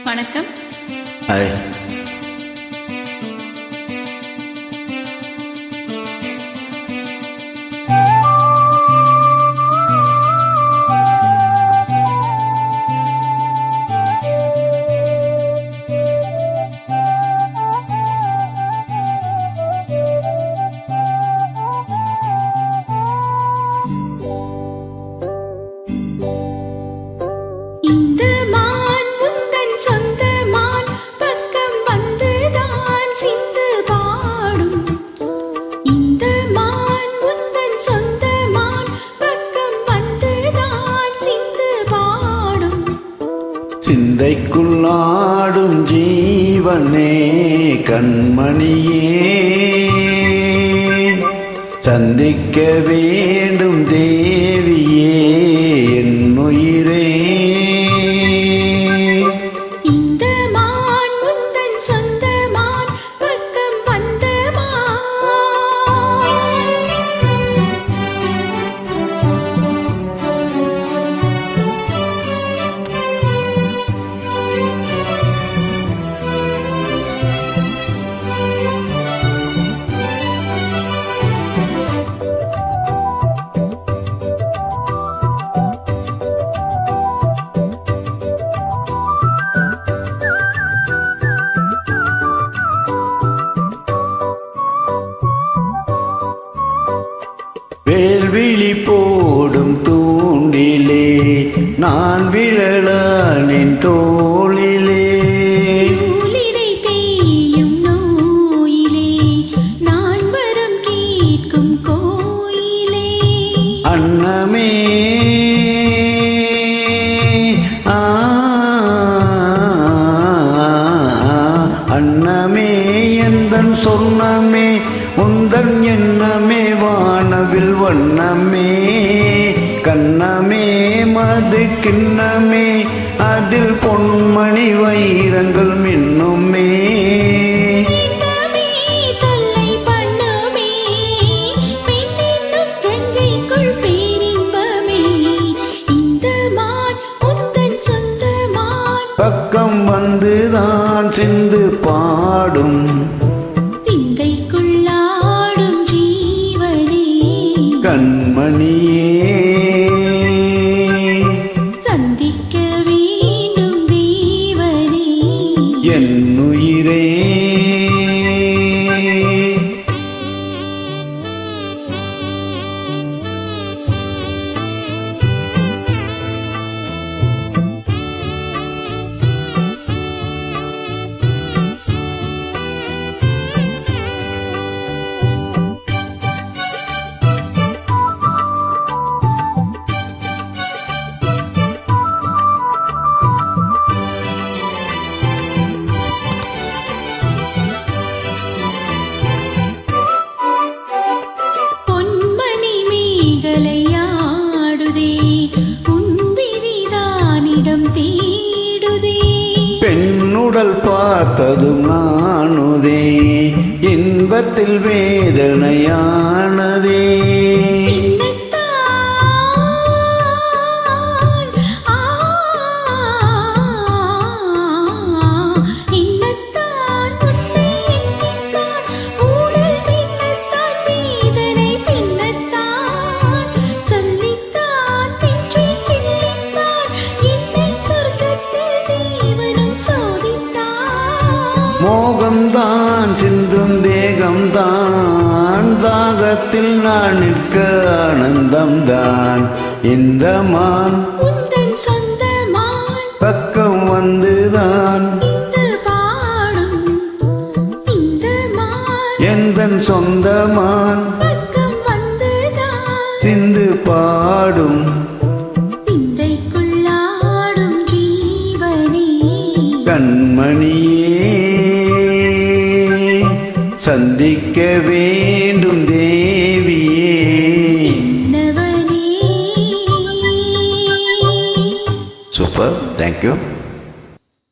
வணக்கம். ஹாய். சிந்தைக்குள்ளாடும் ஜீவனே கண்மணியே, சந்திக்க வேண்டும் தேவியே என் உயிரே. வேல்விழி போடும் தூண்டிலே நான் விழலானின் தோளிலே, தேயும் நோயிலே நான் வரம் கேட்கும் கோயிலே. அன்னமே அன்னமே எந்தன் சொன்னமே உந்தன் எண்ணமே வானவில் வண்ணமே, கண்ணமே மது கிண்ணமே அதில் பொன்மணி வைரங்கள் மின்னுமே. பக்கம் வந்துதான் சிந்து பாடும் கண்மணியே, சந்திக்க வேண்டும் தேவனே என் உயிரே. பெண்ணுடல் பார்த்ததும் நானுதே இன்பத்தில் வேதனையானதே. மோகம்தான் சிந்தும் தேகம்தான், தாகத்தில் நான் நிற்க ஆனந்தம்தான். இந்த மான் பக்கம் வந்துதான் எந்தன் சொந்தமான் சிந்து பாடும் கண்மணியே, சந்திக்க வேண்டும் தேவியே. Super, thank you.